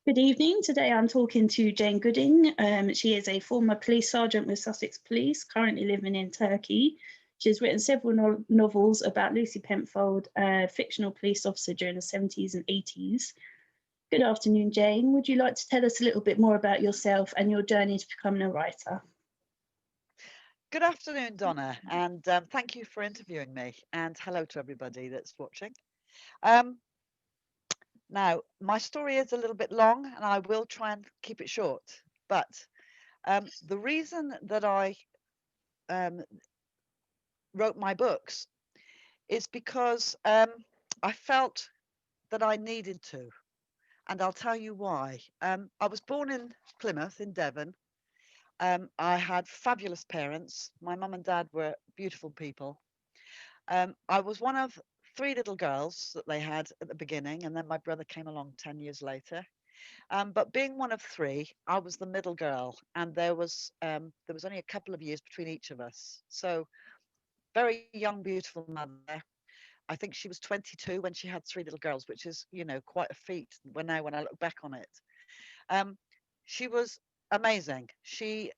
Good evening. Today I'm talking to Jayne Gooding. She is a former police sergeant with Sussex Police, currently living in Turkey. She's written several novels about Lucy Penfold, a fictional police officer during the 70s and 80s. Good afternoon, Jayne. Would you like to tell us a little bit more about yourself and your journey to becoming a writer? Good afternoon, Donna, and thank you for interviewing me. And hello to everybody that's watching. Now, my story is a little bit long, and I will try and keep it short. But the reason that I wrote my books is because I felt that I needed to, and I'll tell you why. I was born in Plymouth, in Devon. I had fabulous parents. My mum and dad were beautiful people. I was one of three little girls that they had at the beginning, and then my brother came along 10 years later. But being one of three, I was the middle girl, and there was only a couple of years between each of us. So very young, beautiful mother. I think she was 22 when she had three little girls, which is, quite a feat when I look back on it. Um, she was amazing. She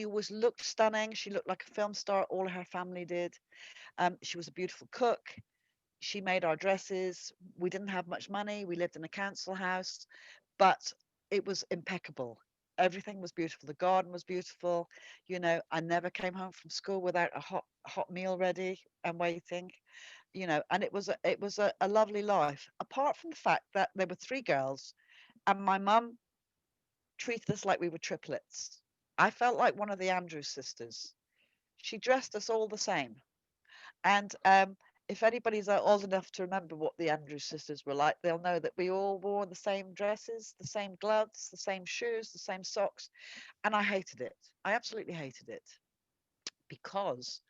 always looked stunning. She looked like a film star. All her family did. She was a beautiful cook. She made our dresses. We didn't have much money. We lived in a council house, but it was impeccable. Everything was beautiful. The garden was beautiful. I never came home from school without a hot meal ready and waiting. And it was a lovely life. Apart from the fact that there were three girls, and my mum treated us like we were triplets. I felt like one of the Andrews sisters. She dressed us all the same. And if anybody's old enough to remember what the Andrews sisters were like, they'll know that we all wore the same dresses, the same gloves, the same shoes, the same socks. And I hated it. I absolutely hated it because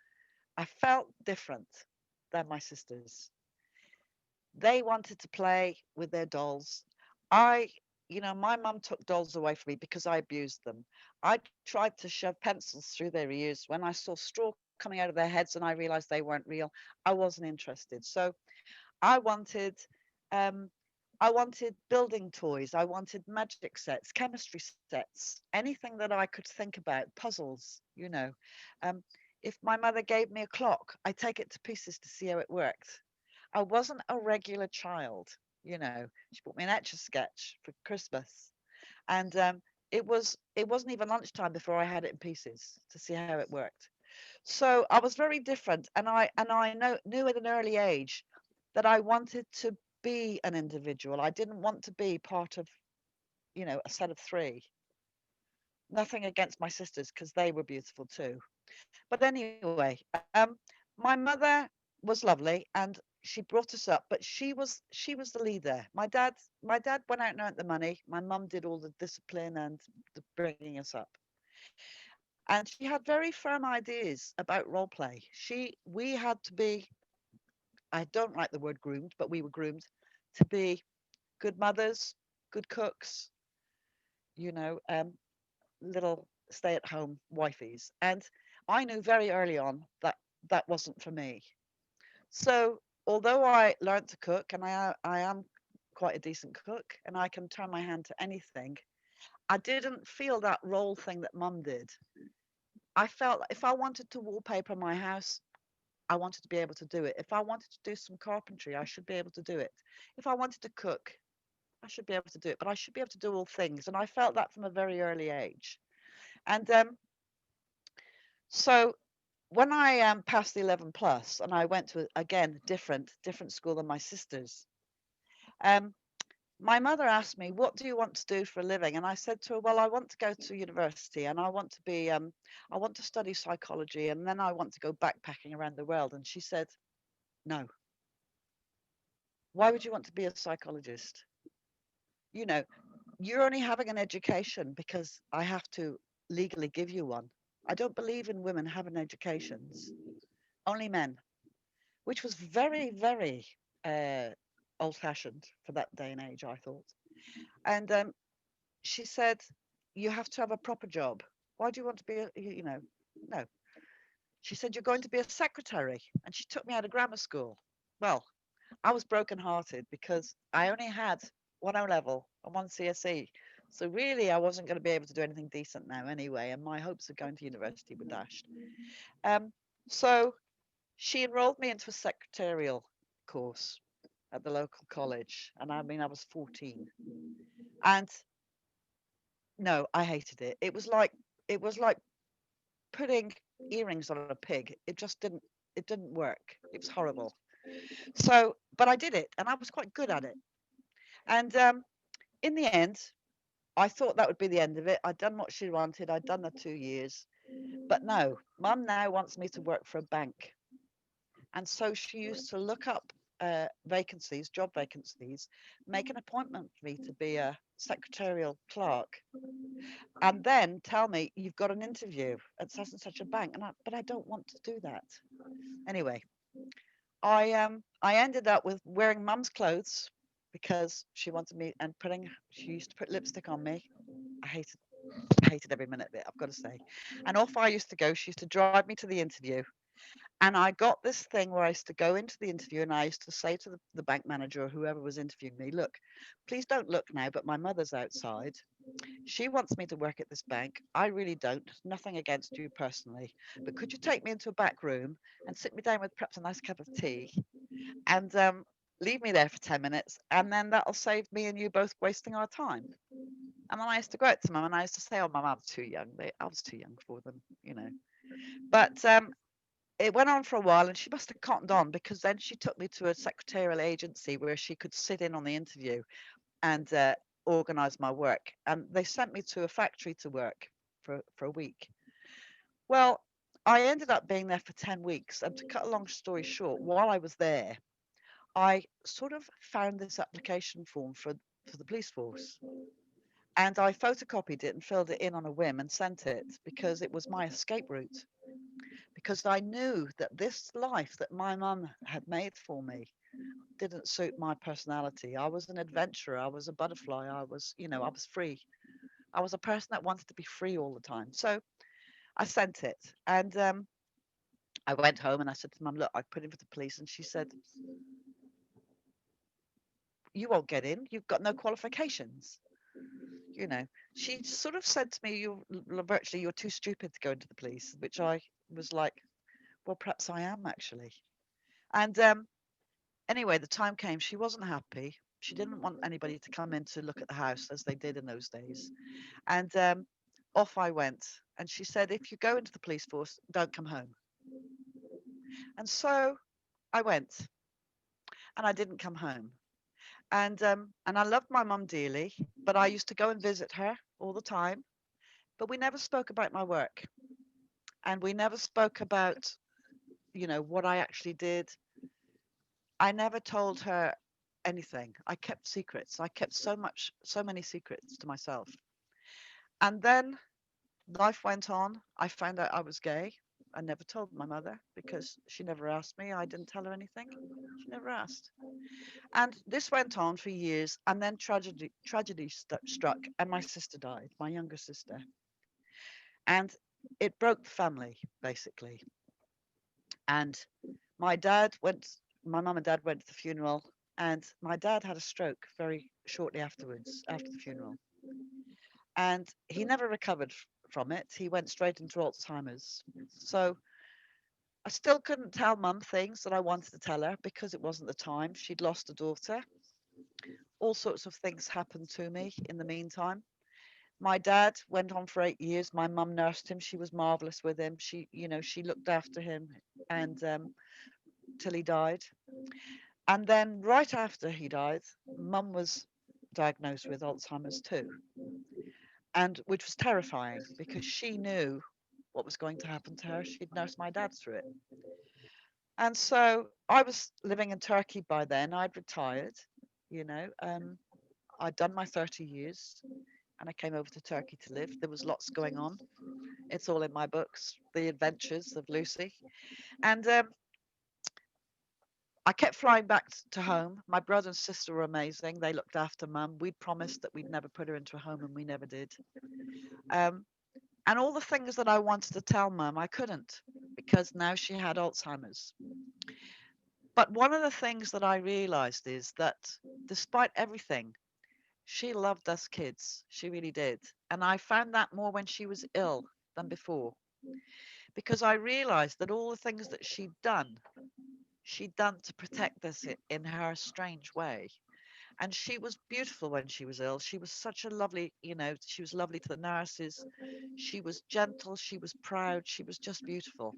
I felt different than my sisters. They wanted to play with their dolls. My mum took dolls away from me because I abused them. I tried to shove pencils through their ears. When I saw straw coming out of their heads and I realized they weren't real, I wasn't interested. So I wanted, um, I wanted building toys. I wanted magic sets, chemistry sets, anything that I could think about, puzzles. Um, if my mother gave me a clock, I take it to pieces to see how it worked. I wasn't a regular child. She bought me an etch a sketch for Christmas, and it wasn't even lunchtime before I had it in pieces to see how it worked. So I was very different, and I knew at an early age that I wanted to be an individual. I didn't want to be part of a set of three. Nothing against my sisters because they were beautiful too. But anyway, my mother was lovely and she brought us up, but she was the leader. My dad went out and earned the money. My mum did all the discipline and the bringing us up. And she had very firm ideas about role play. We had to be, I don't like the word groomed, but we were groomed to be good mothers, good cooks, you know, um, little stay-at-home wifeys. And I knew very early on that that wasn't for me. So although I learned to cook and I am quite a decent cook and I can turn my hand to anything, I didn't feel that role thing that mum did. I felt like if I wanted to wallpaper my house, I wanted to be able to do it. If I wanted to do some carpentry, I should be able to do it. If I wanted to cook, I should be able to do it, but I should be able to do all things. And I felt that from a very early age. And so when I passed the 11 plus and I went to again different school than my sisters, um, my mother asked me, "What do you want to do for a living?" And I said to her, "Well, I want to go to university and I want to study psychology and then I want to go backpacking around the world." And she said, "No, why would you want to be a psychologist? You know, you're only having an education because I have to legally give you one. I don't believe in women having educations, only men," which was very, very uh, old fashioned for that day and age, I thought. And she said, "You have to have a proper job. Why do you want to be no." She said, "You're going to be a secretary." And she took me out of grammar school. Well, I was brokenhearted because I only had one O level and one CSE. So really, I wasn't going to be able to do anything decent now anyway, and my hopes of going to university were dashed. Um, so she enrolled me into a secretarial course at the local college, and I mean, I was 14, and no, I hated it. It was like putting earrings on a pig. It didn't work. It was horrible. So, but I did it, and I was quite good at it. And in the end, I thought that would be the end of it. I'd done what she wanted. I'd done the 2 years. But no, mum now wants me to work for a bank. And so she used to look up vacancies, job vacancies, make an appointment for me to be a secretarial clerk, and then tell me you've got an interview at such and such a bank. But I don't want to do that. Anyway, I ended up with wearing mum's clothes because she wanted me and putting. She used to put lipstick on me. I hated hated every minute of it, I've got to say. And off I used to go. She used to drive me to the interview. And I got this thing where I used to go into the interview and I used to say to the bank manager or whoever was interviewing me, look, please don't look now, but my mother's outside. She wants me to work at this bank. I really don't. Nothing against you personally. But could you take me into a back room and sit me down with perhaps a nice cup of tea and leave me there for 10 minutes? And then that'll save me and you both wasting our time. And then I used to go out to mum and I used to say, oh, mum, I was too young. I was too young for them, you know. But it went on for a while and she must have cottoned on because then she took me to a secretarial agency where she could sit in on the interview and organize my work. And they sent me to a factory to work for a week. Well, I ended up being there for 10 weeks. And to cut a long story short, while I was there, I sort of found this application form for the police force. And I photocopied it and filled it in on a whim and sent it because it was my escape route. Because I knew that this life that my mum had made for me didn't suit my personality. I was an adventurer. I was a butterfly. I was free. I was a person that wanted to be free all the time. So I sent it. And I went home and I said to mum, look, I put in for the police. And she said, you won't get in. You've got no qualifications. You know, she sort of said to me, virtually, you're too stupid to go into the police, which I was like, well, perhaps I am actually. And anyway, the time came. She wasn't happy. She didn't want anybody to come in to look at the house as they did in those days. And off I went. And she said, if you go into the police force, don't come home. And so I went and I didn't come home. And I loved my mum dearly, but I used to go and visit her all the time. But we never spoke about my work. And we never spoke about, what I actually did. I never told her anything. I kept secrets. I kept so many secrets to myself. And then life went on. I found out I was gay. I never told my mother because she never asked me. I didn't tell her anything. She never asked. And this went on for years. And then tragedy struck, and my sister died, my younger sister. And it broke the family, basically. And my dad went, my mum and dad went to the funeral, and my dad had a stroke very shortly afterwards, after the funeral. And he never recovered from it. He went straight into Alzheimer's. So I still couldn't tell mum things that I wanted to tell her because it wasn't the time. She'd lost a daughter. All sorts of things happened to me in the meantime. My dad went on for 8 years. My mum nursed him. She was marvelous with him. She looked after him and till he died. And then right after he died, mum was diagnosed with Alzheimer's too, and which was terrifying because she knew what was going to happen to her. She'd nursed my dad through it. And so I was living in Turkey by then. I'd retired, you know. I'd done my 30 years and I came over to Turkey to live. There was lots going on. It's all in my books, The Adventures of Lucy. And I kept flying back to home. My brother and sister were amazing. They looked after mum. We'd promised that we'd never put her into a home, and we never did. Um, and all the things that I wanted to tell mum, I couldn't because now she had Alzheimer's. But one of the things that I realized is that despite everything, She loved us kids. She really did. And I found that more when she was ill than before, because I realized that all the things that she'd done to protect us in her strange way. And she was beautiful when she was ill. She was such a lovely, she was lovely to the nurses. She was gentle. She was proud. She was just beautiful.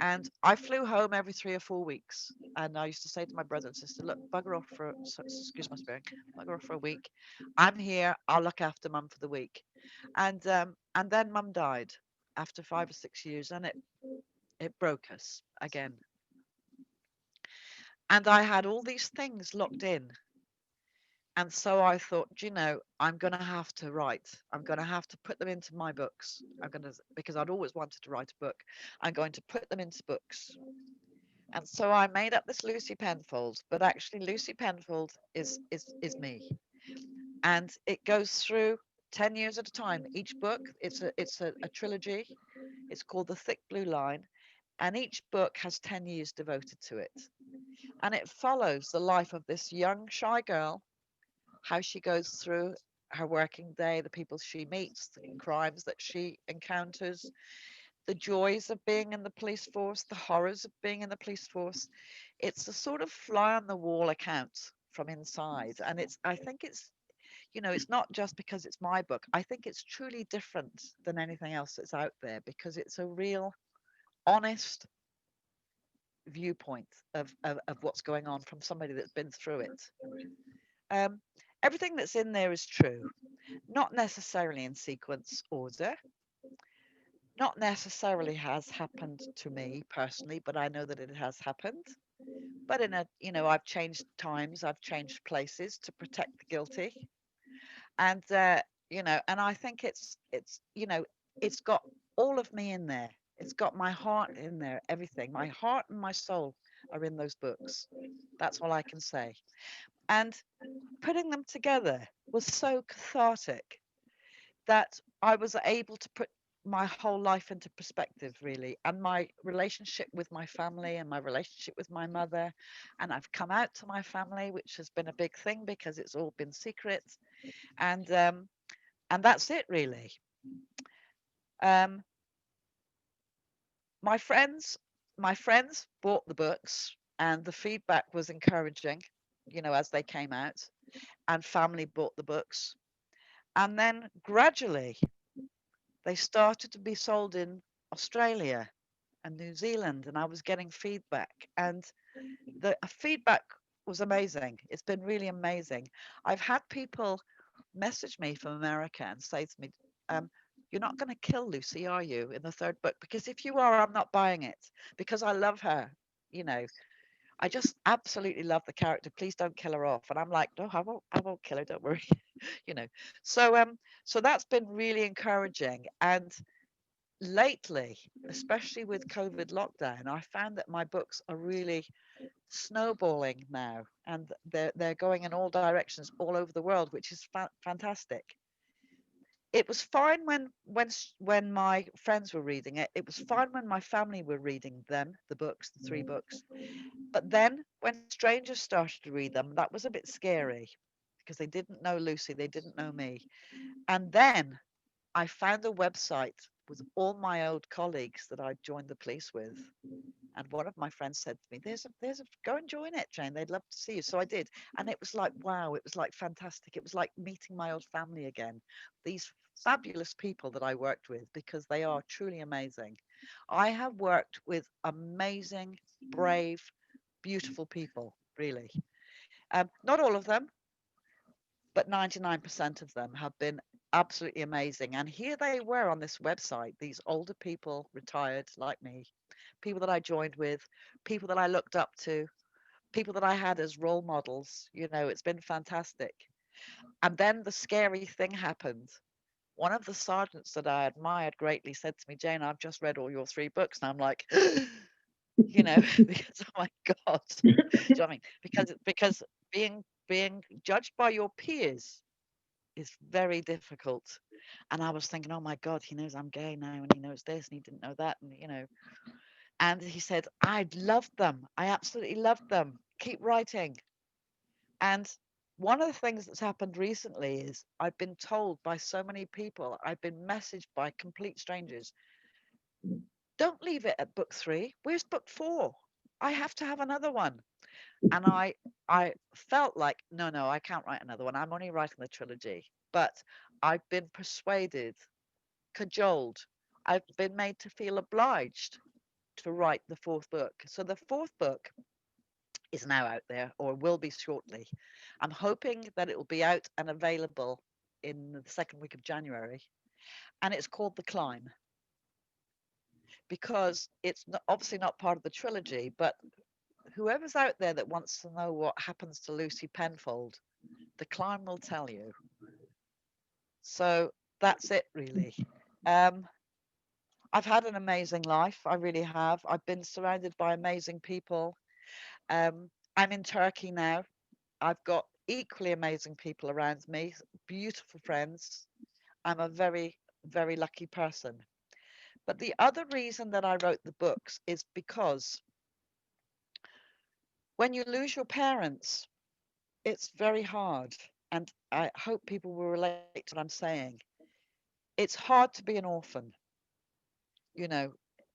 And I flew home every 3 or 4 weeks. And I used to say to my brother and sister, look, bugger off excuse my swearing, bugger off for a week. I'm here. I'll look after mum for the week. And then mum died after 5 or 6 years, and it broke us again. And I had all these things locked in. And so I thought, I'm going to have to write. I'm going to have to put them into my books. Because I'd always wanted to write a book. I'm going to put them into books. And so I made up this Lucy Penfold, but actually Lucy Penfold is me. And it goes through 10 years at a time. Each book, it's a trilogy. It's called The Thick Blue Line, and each book has 10 years devoted to it. And it follows the life of this young, shy girl, how she goes through her working day, the people she meets, the crimes that she encounters, the joys of being in the police force, the horrors of being in the police force. It's a sort of fly on the wall account from inside. And I think it's not just because it's my book. I think it's truly different than anything else that's out there, because it's a real, honest viewpoint of what's going on from somebody that's been through it. Um, Everything that's in there is true, not necessarily in sequence order, not necessarily has happened to me personally, but I know that it has happened. But I've changed times, I've changed places to protect the guilty, and and I think it's got all of me in there. It's got my heart in there, everything. My heart and my soul are in those books. That's all I can say. And putting them together was so cathartic that I was able to put my whole life into perspective, really, and my relationship with my family and my relationship with my mother. And I've come out to my family, which has been a big thing because it's all been secret. And that's it, really. Um, my friends, my friends bought the books, and the feedback was encouraging, as they came out, and family bought the books. And then gradually they started to be sold in Australia and New Zealand, and I was getting feedback, and the feedback was amazing. It's been really amazing. I've had people message me from America and say to me, you're not going to kill Lucy, are you, in the third book? Because if you are, I'm not buying it, because I love her. You know, I just absolutely love the character. Please don't kill her off. And I'm like, no, I won't kill her. Don't worry. you know, so that's been really encouraging. And lately, especially with COVID lockdown, I found that my books are really snowballing now, and they're going in all directions all over the world, which is fantastic. It was fine when my friends were reading it. It was fine when my family were reading them, the books, the 3 books. But then when strangers started to read them, that was a bit scary, because they didn't know Lucy, they didn't know me. And then I found a website with all my old colleagues that I'd joined the police with. And one of my friends said to me, there's a, go and join it, Jayne. They'd love to see you. So I did. And it was like, wow, it was like fantastic. It was like meeting my old family again. These fabulous people that I worked with, because they are truly amazing. I have worked with amazing, brave, beautiful people, really. Not all of them, but 99% of them have been absolutely amazing. And here they were on this website, these older people, retired like me, people that I joined with, people that I looked up to, people that I had as role models. It's been fantastic. And then the scary thing happened. One of the sergeants that I admired greatly said to me, Jayne, I've just read all your 3 books. And I'm like, because, oh my God. Do you know what I mean? Because being judged by your peers is very difficult. And I was thinking, oh my God, he knows I'm gay now, and he knows this, and he didn't know that, and he said, I loved them. I absolutely loved them. Keep writing. And one of the things that's happened recently is I've been told by so many people, I've been messaged by complete strangers, don't leave it at book 3. Where's book 4? I have to have another one. And I felt like, no, I can't write another one. I'm only writing the trilogy. But I've been persuaded, cajoled. I've been made to feel obliged to write the 4th book. So the 4th book is now out there, or will be shortly. I'm hoping that it will be out and available in the 2nd week of January. And it's called The Climb, because it's obviously not part of the trilogy, but whoever's out there that wants to know what happens to Lucy Penfold, The Climb will tell you. So that's it, really. I've had an amazing life. I really have. I've been surrounded by amazing people. I'm in Turkey now. I've got equally amazing people around me, beautiful friends. I'm a very, very lucky person. But the other reason that I wrote the books is because when you lose your parents, it's very hard. And I hope people will relate to what I'm saying. It's hard to be an orphan, you know,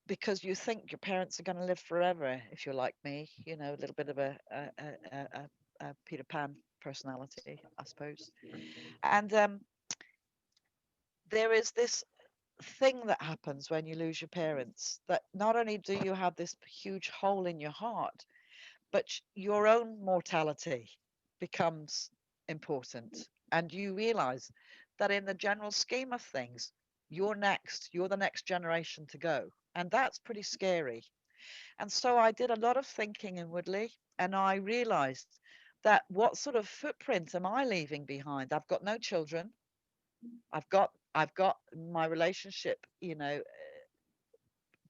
because you think your parents are going to live forever if you're like me, a little bit of a Peter Pan personality, I suppose. And there is this thing that happens when you lose your parents, that not only do you have this huge hole in your heart, but your own mortality becomes important. And you realize that in the general scheme of things, you're next, you're the next generation to go. And that's pretty scary. And so I did a lot of thinking inwardly, and I realized that what sort of footprint am I leaving behind? I've got no children. I've got my relationship,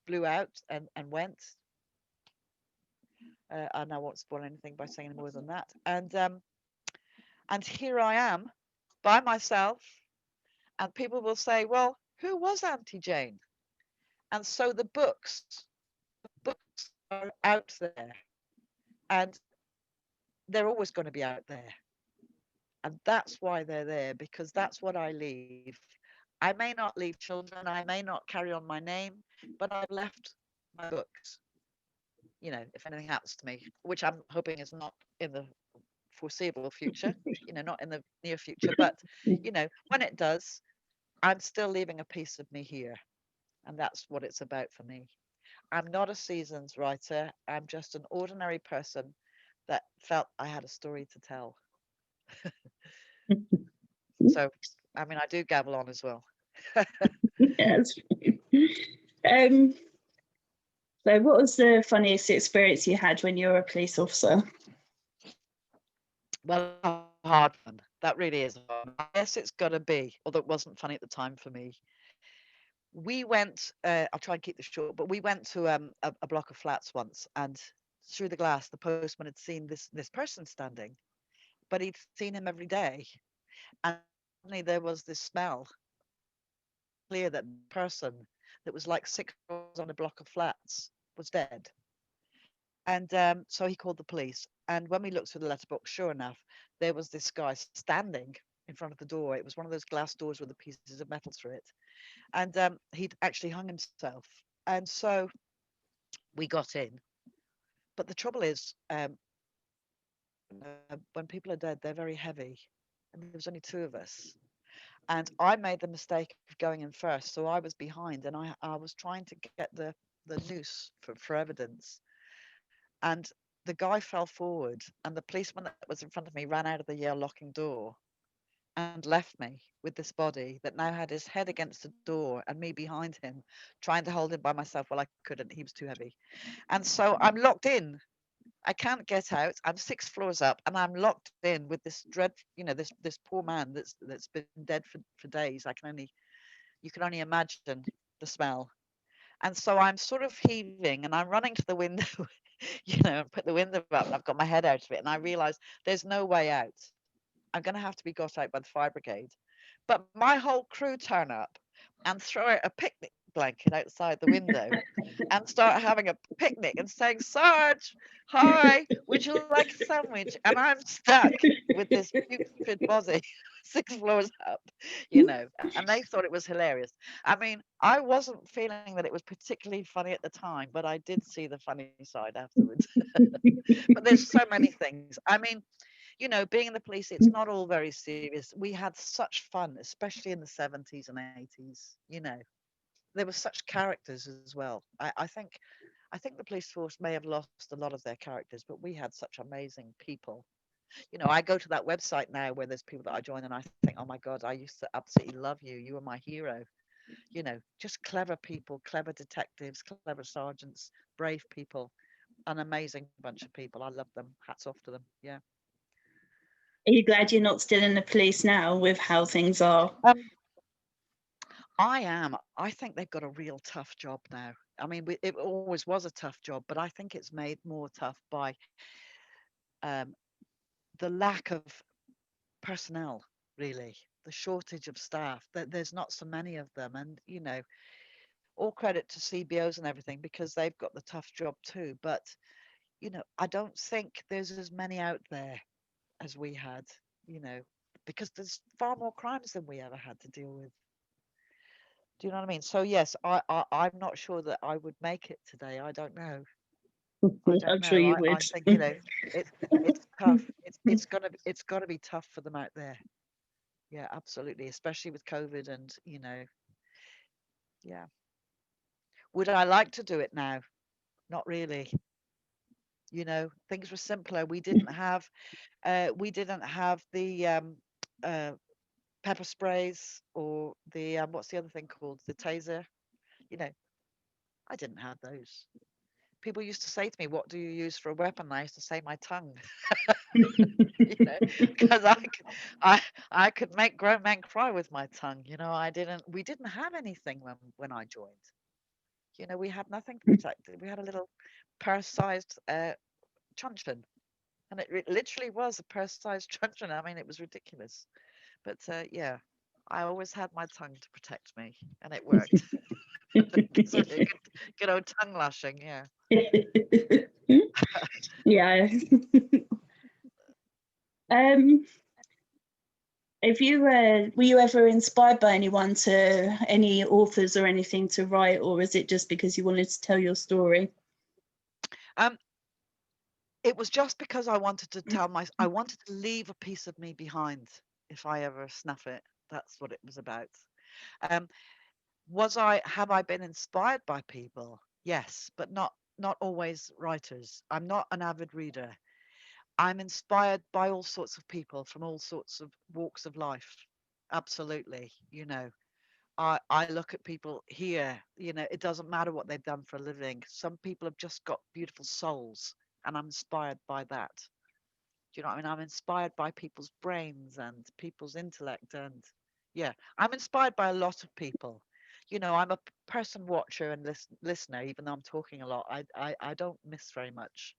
blew out and went. And I won't spoil anything by saying more than that. And here I am by myself, and people will say, "Well, who was Auntie Jayne?" And so the books are out there, and they're always going to be out there. And that's why they're there, because that's what I leave. I may not leave children, I may not carry on my name, but I've left my books. If anything happens to me, which I'm hoping is not in the foreseeable future, not in the near future, but when it does, I'm still leaving a piece of me here. And that's what it's about for me. I'm not a seasoned writer. I'm just an ordinary person that felt I had a story to tell. So, I mean, I do gabble on as well. Yes. Um, so what was the funniest experience you had when you were a police officer? Well, a hard one. That really is hard. I guess it's got to be, although it wasn't funny at the time for me. We went, I'll try and keep this short, but we went to a block of flats once, and through the glass, the postman had seen this person standing, but he'd seen him every day. And suddenly there was this smell, clear that the person that was like 6 floors on a block of flats was dead. And so he called the police. And when we looked through the letterbox, sure enough, there was this guy standing in front of the door. It was one of those glass doors with the pieces of metal through it. And he'd actually hung himself. And so we got in. But the trouble is, when people are dead, they're very heavy. And there was only 2 of us. And I made the mistake of going in first. So I was behind, and I was trying to get the noose for evidence. And the guy fell forward, and the policeman that was in front of me ran out of the Yale locking door and left me with this body that now had his head against the door and me behind him, trying to hold him by myself. Well, I couldn't. He was too heavy. And so I'm locked in. I can't get out. I'm 6 floors up, and I'm locked in with this this poor man that's been dead for days. You can only imagine the smell. And so I'm sort of heaving, and I'm running to the window, put the window up, and I've got my head out of it, and I realize there's no way out. I'm going to have to be got out by the fire brigade. But my whole crew turn up and throw out a picnic blanket outside the window and start having a picnic and saying, Sarge, hi, would you like a sandwich? And I'm stuck with this putrid body 6 floors up, and they thought it was hilarious. I mean, I wasn't feeling that it was particularly funny at the time, but I did see the funny side afterwards. But there's so many things. I mean, being in the police, it's not all very serious. We had such fun, especially in the 70s and 80s. There were such characters as well. I think the police force may have lost a lot of their characters, but we had such amazing people. I go to that website now where there's people that I join and I think, oh my God, I used to absolutely love you. You were my hero. Just clever people, clever detectives, clever sergeants, brave people, an amazing bunch of people. I love them. Hats off to them. Yeah. Are you glad you're not still in the police now with how things are? I am. I think they've got a real tough job now. I mean, it always was a tough job, but I think it's made more tough by um, the lack of personnel, really, the shortage of staff. That there's not so many of them, and all credit to CBOs and everything because they've got the tough job too. But I don't think there's as many out there as we had. You know, because there's far more crimes than we ever had to deal with. Do you know what I mean? So yes, I'm not sure that I would make it today. I don't know. I don't I'm sure know. you I would. think it's tough. It's gonna be tough for them out there. Yeah, absolutely. Especially with COVID and yeah. Would I like to do it now? Not really. Things were simpler. We didn't have the uh pepper sprays or the what's the other thing called? The taser. You know, I didn't have those. People used to say to me, "What do you use for a weapon?" And I used to say my tongue, because I could make grown men cry with my tongue. We didn't have anything when I joined. We had nothing to protect it. We had a little purse-sized truncheon, and it literally was a purse-sized truncheon. I mean, it was ridiculous. But yeah, I always had my tongue to protect me, and it worked. Gives me a good old tongue lashing. Yeah. Yeah. um If you were you ever inspired by anyone to any authors or anything to write, or is it just because you wanted to tell your story? Um, it was just because I wanted to leave a piece of me behind if I ever snuff it. That's what it was about. Um, have I been inspired by people? Yes, but not always writers. I'm not an avid reader. I'm inspired by all sorts of people from all sorts of walks of life. Absolutely. I look at people here, it doesn't matter what they've done for a living. Some people have just got beautiful souls, and I'm inspired by that. Do you know what I mean? I'm inspired by people's brains and people's intellect. And yeah, I'm inspired by a lot of people. I'm a person watcher and listener, even though I'm talking a lot. I don't miss very much.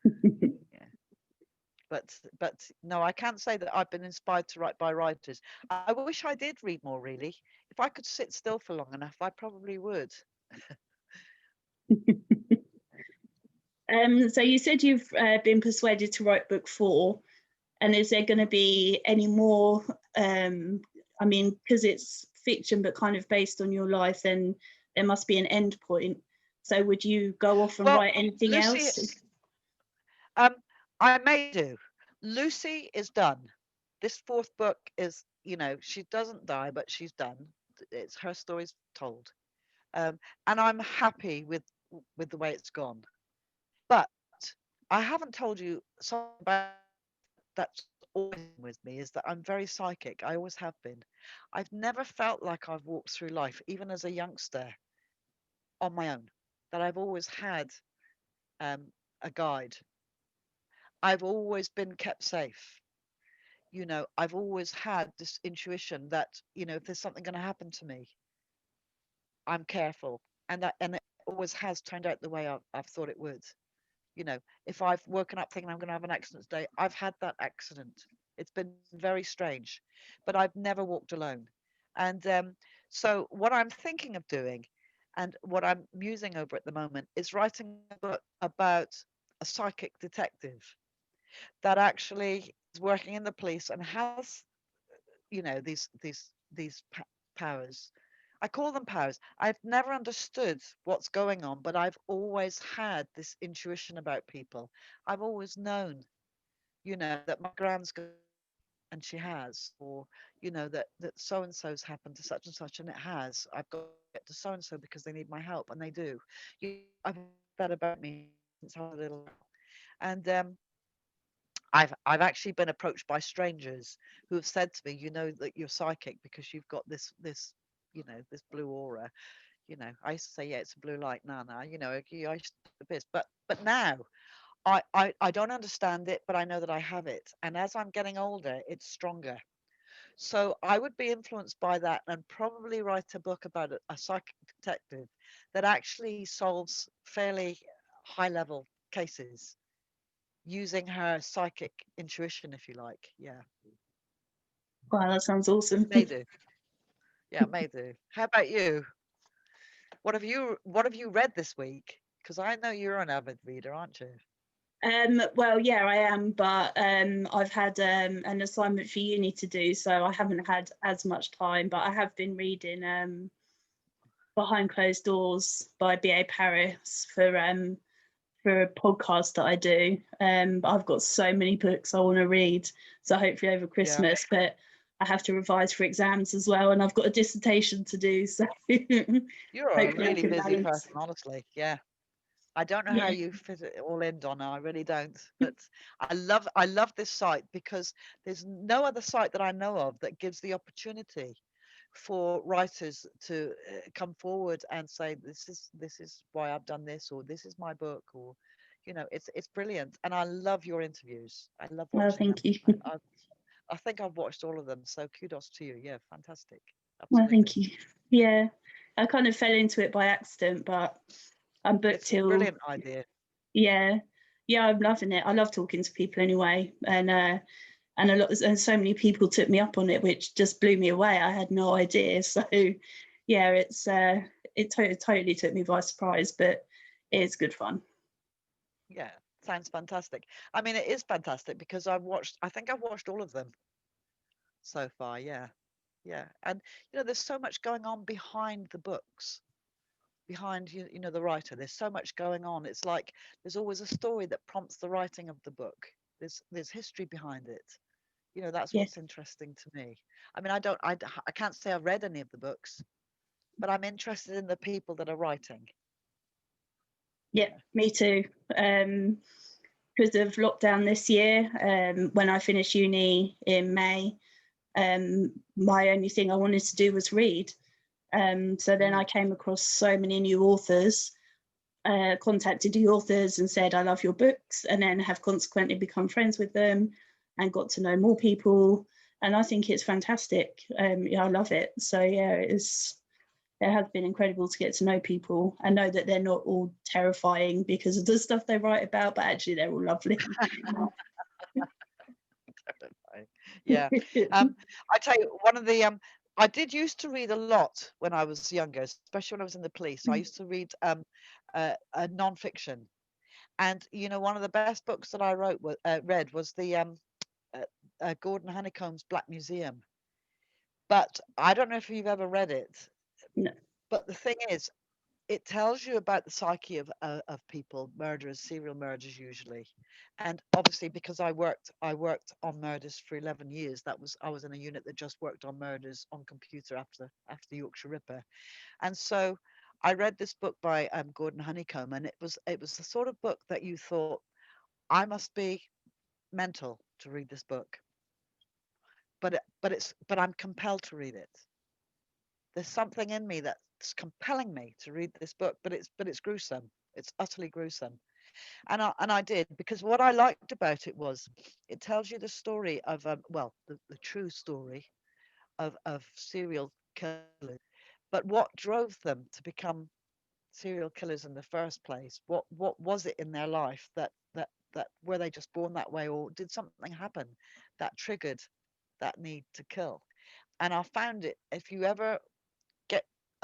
Yeah. But no, I can't say that I've been inspired to write by writers. I wish I did read more, really. If I could sit still for long enough, I probably would. So you said you've been persuaded to write book 4, and is there going to be any more? I mean, because it's fiction but kind of based on your life, then there must be an end point. So would you go off and Well, write anything Lucy, else? I may do. Lucy is done. This fourth book is, she doesn't die, but she's done. It's her story's told, and I'm happy with the way it's gone. But I haven't told you something about that's always been with me is that I'm very psychic. I always have been. I've never felt like I've walked through life, even as a youngster, on my own. That I've always had um, a guide. I've always been kept safe. I've always had this intuition that if there's something going to happen to me, I'm careful, and it always has turned out the way I've thought it would. If I've woken up thinking I'm going to have an accident today, I've had that accident. It's been very strange, but I've never walked alone. And So what I'm thinking of doing, and what I'm musing over at the moment, is writing a book about a psychic detective that actually is working in the police and has, these powers. I call them powers. I've never understood what's going on, but I've always had this intuition about people. I've always known, that my grand's going to die, and she has, or that so and so's happened to such and such, and it has. I've got to get to so and so because they need my help, and they do. I've always had that about me since I was a little girl, and I've actually been approached by strangers who have said to me, that you're psychic because you've got this blue aura. I used to say, yeah, it's a blue light, Nana. I used to do the biz, but now I don't understand it, but I know that I have it, and as I'm getting older, it's stronger. So I would be influenced by that and probably write a book about a psychic detective that actually solves fairly high level cases using her psychic intuition, if you like. Yeah, Wow, that sounds awesome. may do. Yeah, may do. How about you? What have you read this week? Because I know you're an avid reader, aren't you? Well, yeah, I am, but I've had an assignment for uni to do, so I haven't had as much time. But I have been reading Behind Closed Doors by B.A. Paris for a podcast that I do. But I've got so many books I want to read, so hopefully over Yeah, Christmas. But I have to revise for exams as well, and I've got a dissertation to do, so hopefully you're a I really can busy balance. person, honestly. Yeah. I don't know how Yeah, you fit it all in, Donna. I really don't. But I love this site because there's no other site that I know of that gives the opportunity for writers to come forward and say this is why I've done this, or this is my book, or it's brilliant. And I love your interviews. I love well, watching thank them. you. I think I've watched all of them. So kudos to you. Yeah, fantastic. Well, Absolutely. thank you. Yeah, I kind of fell into it by accident, but I'm booked It's a till, brilliant idea. yeah, yeah, I'm loving it. I love talking to people anyway, and a lot and so many people took me up on it, which just blew me away. I had no idea. So, yeah, it totally took me by surprise, but it is good fun. Yeah, sounds fantastic. I mean, it is fantastic because I think I've watched all of them so far. Yeah, yeah. And, there's so much going on behind the books, behind, the writer. There's so much going on. It's like there's always a story that prompts the writing of the book. There's history behind it. That's Yeah, what's interesting to me. I mean, I can't say I've read any of the books, but I'm interested in the people that are writing. yeah, Yeah. me too. Um, because of lockdown this year, when I finished uni in May, my only thing I wanted to do was read. So then I Mm. came across so many new authors, contacted the authors and said, I love your books, and then have consequently become friends with them and got to know more people. And I think it's fantastic. Yeah, I love it. So yeah, it has been incredible to get to know people and know that they're not all terrifying because of the stuff they write about, but actually they're all lovely. Right. Yeah. Um, I tell you, one of the I did used to read a lot when I was younger, especially when I was in the police. So I used to read non-fiction, and one of the best books that I read was the uh, Gordon Honeycomb's Black Museum. But I don't know if you've ever read it. No, But the thing is, it tells you about the psyche of people, murderers, serial murders usually, and obviously because I worked on murders for 11 years. I was in a unit that just worked on murders on computer after the Yorkshire Ripper, and so I read this book by Gordon Honeycomb, and it was the sort of book that you thought I must be mental to read this book, but I'm compelled to read it. There's something in me that's compelling me to read this book, but it's gruesome. It's utterly gruesome. And I did, because what I liked about it was it tells you the story of well, the true story of serial killers, but what drove them to become serial killers in the first place? What was it in their life that were they just born that way, or did something happen that triggered that need to kill? And I found it, if you ever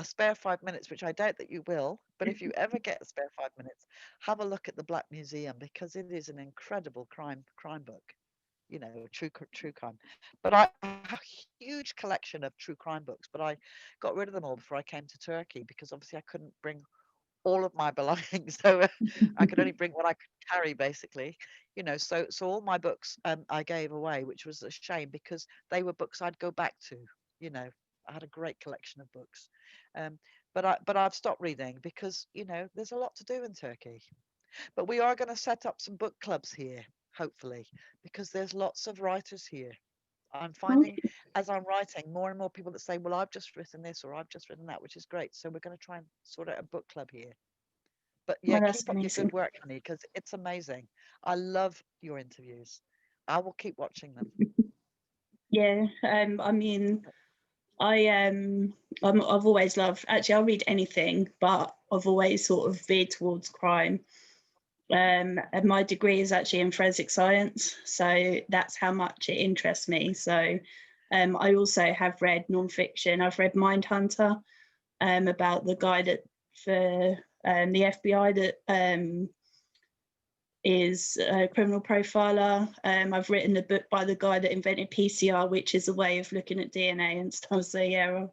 a spare 5 minutes, which I doubt that you will, but if you ever get a spare 5 minutes, have a look at the Black Museum because it is an incredible crime book. True crime. But I have a huge collection of true crime books, but I got rid of them all before I came to Turkey because obviously I couldn't bring all of my belongings, so I could only bring what I could carry, basically. So all my books I gave away, which was a shame because they were books I'd go back to. You know, I had a great collection of books, um, but I've stopped reading because there's a lot to do in Turkey. But we are going to set up some book clubs here, hopefully, because there's lots of writers here. I'm finding Okay. as I'm writing more and more people that say, well, I've just written this or I've just written that, which is great. So we're going to try and sort out a book club here. But yeah, Well, that's keep up your good amazing. work, honey, because it's amazing. I love your interviews. I will keep watching them. Yeah, I mean, I've always loved. Actually, I'll read anything, but I've always sort of veered towards crime. And my degree is actually in forensic science, so that's how much it interests me. So, I also have read non-fiction. I've read Mindhunter, about the guy that for the FBI that is a criminal profiler. I've written a book by the guy that invented PCR, which is a way of looking at DNA and stuff. So yeah,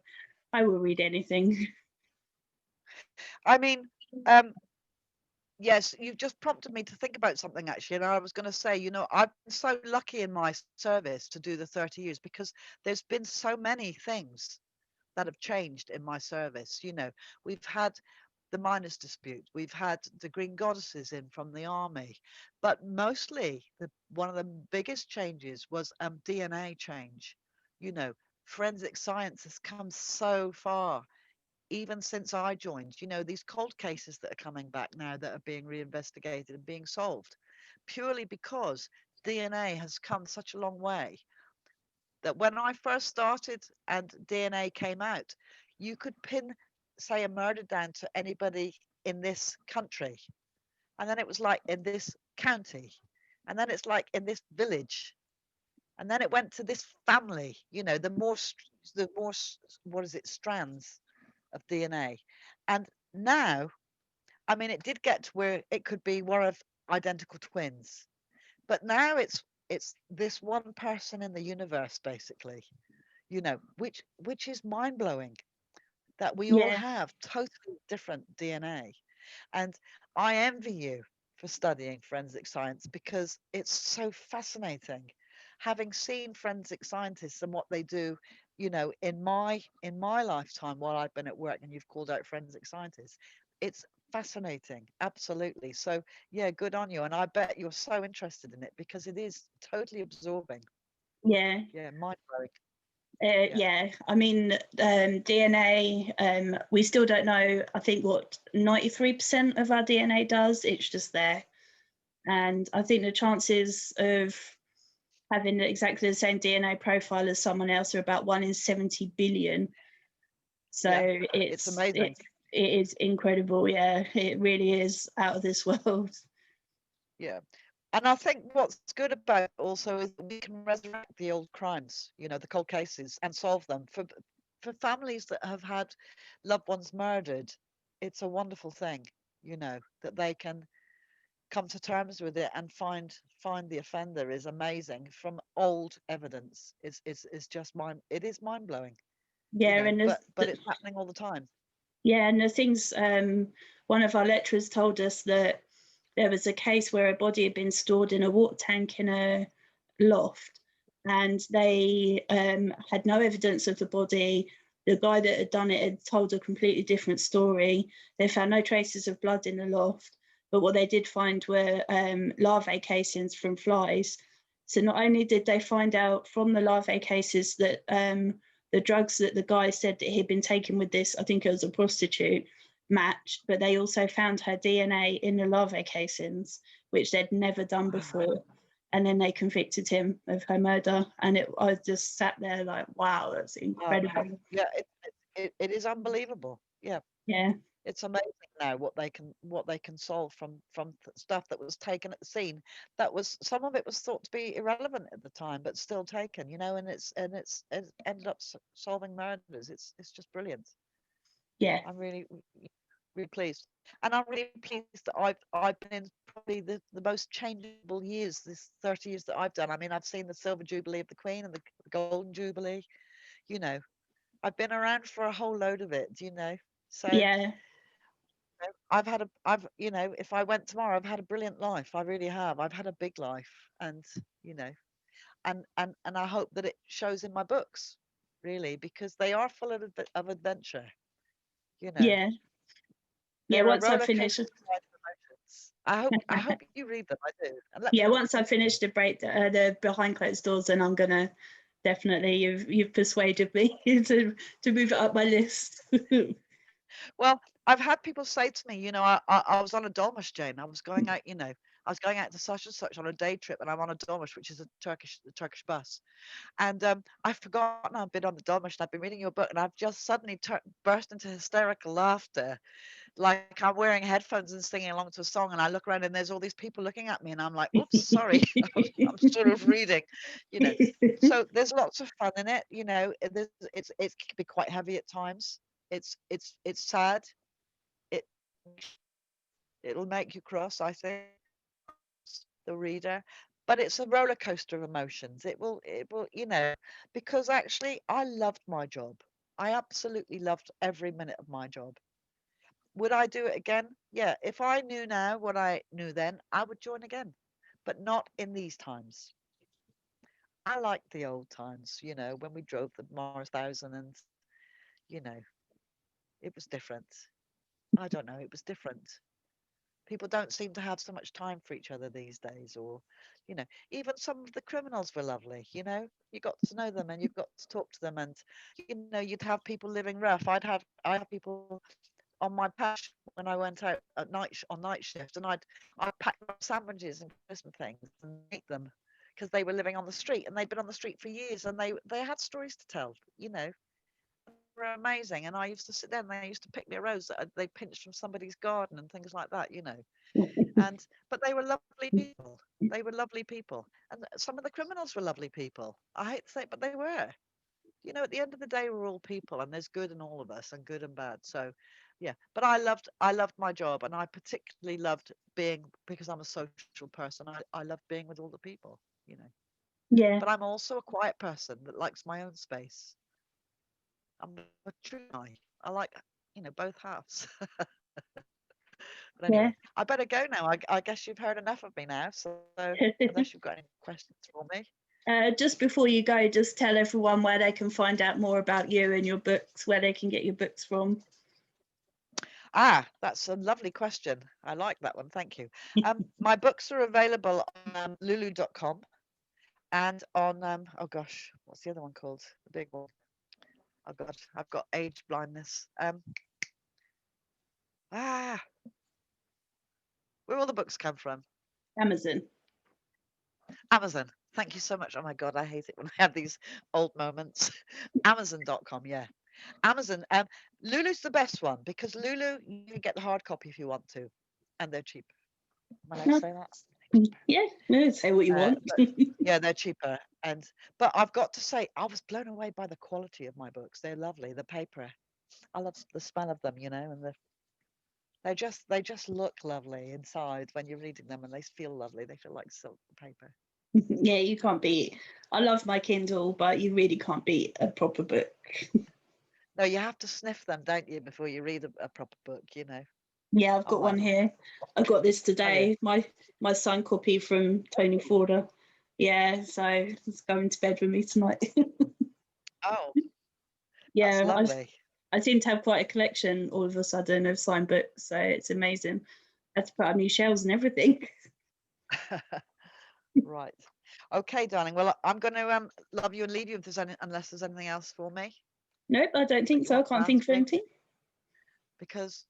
I will read anything. I mean, um, yes, you've just prompted me to think about something actually. And I was going to say, I've been so lucky in my service to do the 30 years because there's been so many things that have changed in my service. We've had the miners' dispute, we've had the Green Goddesses in from the army, but mostly one of the biggest changes was DNA change. You know, forensic science has come so far. Even since I joined, these cold cases that are coming back now that are being reinvestigated and being solved purely because DNA has come such a long way that when I first started and DNA came out, you could pin, say, a murder down to anybody in this country. And then it was like in this county. And then it's like in this village. And then it went to this family, what is it, strands of DNA. And now, I mean, it did get to where it could be one of identical twins. But now it's this one person in the universe, basically, which is mind blowing that we all Yeah, have totally different DNA. And I envy you for studying forensic science because it's so fascinating. Having seen forensic scientists and what they do, in my lifetime while I've been at work, and you've called out forensic scientists, it's fascinating, absolutely. So yeah, good on you. And I bet you're so interested in it because it is totally absorbing. yeah. Yeah, mind blowing. Yeah. Yeah, I mean, DNA, we still don't know, I think, what 93% of our DNA does. It's just there. And I think the chances of having exactly the same DNA profile as someone else are about 1 in 70 billion. So Yeah, it's amazing. it is incredible. Yeah, it really is out of this world. Yeah. And I think what's good about it also is that we can resurrect the old crimes, the cold cases, and solve them. For families that have had loved ones murdered, it's a wonderful thing, that they can come to terms with it and find the offender is amazing from old evidence. It's just it is mind blowing, Yeah, and but it's happening all the time. yeah, and the things, one of our lecturers told us that there was a case where a body had been stored in a water tank in a loft, and they had no evidence of the body. The guy that had done it had told a completely different story. They found no traces of blood in the loft, but what they did find were larvae casings from flies. So not only did they find out from the larvae cases that the drugs that the guy said that he'd been taking with this, I think it was a prostitute, matched, but they also found her DNA in the larvae casings, which they'd never done before. And then they convicted him of her murder. And I just sat there like, wow, that's Wow. incredible. Yeah, it is unbelievable. Yeah. Yeah. It's amazing now what they can solve from stuff that was taken at the scene. That was some of it was thought to be irrelevant at the time, but still taken. And it's ended up solving murders. It's just brilliant. Yeah. I'm really, really pleased. And I'm really pleased that I've been in probably the most changeable years, this 30 years that I've done. I mean, I've seen the Silver Jubilee of the Queen and the Golden Jubilee, you know. I've been around for a whole load of it, So Yeah. if I went tomorrow, I've had a brilliant life. I really have. I've had a big life, and you know, and I hope that it shows in my books, really, because they are full of adventure. You know, Yeah. Yeah. they're a Once I roller finish, coaster ride of emotions. I hope you read them. I do, and let me yeah, know what once you I think of them. finish the behind closed doors, and I'm gonna definitely, you've persuaded me to move it up my list. Well, I've had people say to me, I was on a dolmuş, Jane. I was going out, I was going out to such and such on a day trip, and I'm on a dolmuş, which is a Turkish bus. And I've forgotten I've been on the dolmuş, and I've been reading your book, and I've just suddenly burst into hysterical laughter, like I'm wearing headphones and singing along to a song, and I look around and there's all these people looking at me, and I'm like, oops, sorry, I'm sort of reading, you know. So there's lots of fun in it, it can be quite heavy at times. It's sad. It it'll make you cross, I think, the reader, but it's a roller coaster of emotions. It will, because actually I loved my job. I absolutely loved every minute of my job. Would I do it again? Yeah. If I knew now what I knew then, I would join again, but not in these times. I like the old times, when we drove the Mars 1000 and, you know, it was different. I don't know, it was different. People don't seem to have so much time for each other these days, or, even some of the criminals were lovely, you got to know them and you've got to talk to them, and, you'd have people living rough. I had people on my patch when I went out at on night shift, and I'd pack them sandwiches and Christmas things and eat them because they were living on the street and they'd been on the street for years, and they had stories to tell, they were amazing. And I used to sit there and they used to pick me a rose that they pinched from somebody's garden and things like that. And but they were lovely people. They were lovely people, and some of the criminals were lovely people. I hate to say it, but they were. At the end of the day, we're all people, and there's good in all of us, and good and bad. So, yeah. But I loved my job, and I particularly loved being, because I'm a social person. I love being with all the people, you know. Yeah. But I'm also a quiet person that likes my own space. I'm a true I like, both halves. But Yeah. anyway, I better go now. I guess you've heard enough of me now. So unless you've got any questions for me. Just before you go, just tell everyone where they can find out more about you and your books, where they can get your books from. That's a lovely question. I like that one. Thank you. My books are available on lulu.com and on, oh gosh, what's the other one called? The big one. Oh God, I've got age blindness. Where all the books come from? Amazon. Amazon. Thank you so much. Oh my God, I hate it when I have these old moments. Amazon.com, yeah. Amazon. Lulu's the best one because Lulu, you can get the hard copy if you want to, and they're cheap. Am I allowed to No, say that? yeah, no, say what you want. But yeah, they're cheaper. But I've got to say, I was blown away by the quality of my books. They're lovely. The paper, I love the smell of them, and they just look lovely inside when you're reading them, and they feel lovely. They feel like silk paper. Yeah, you can't beat. I love my Kindle, but you really can't beat a proper book. No, you have to sniff them, don't you, before you read a proper book, Yeah, I've I got one like them. here. I got this Oh yeah. today. My signed copy from Tony Forder. Yeah, so it's going to bed with me tonight. Oh, that's Yeah, lovely. I seem to have quite a collection all of a sudden of signed books, so it's amazing. I had to put up new shelves and everything. Right. Okay, darling. Well, I'm going to love you and leave you if unless there's anything else for me Nope, I don't that think you so. I want to can't think ask of me, anything. because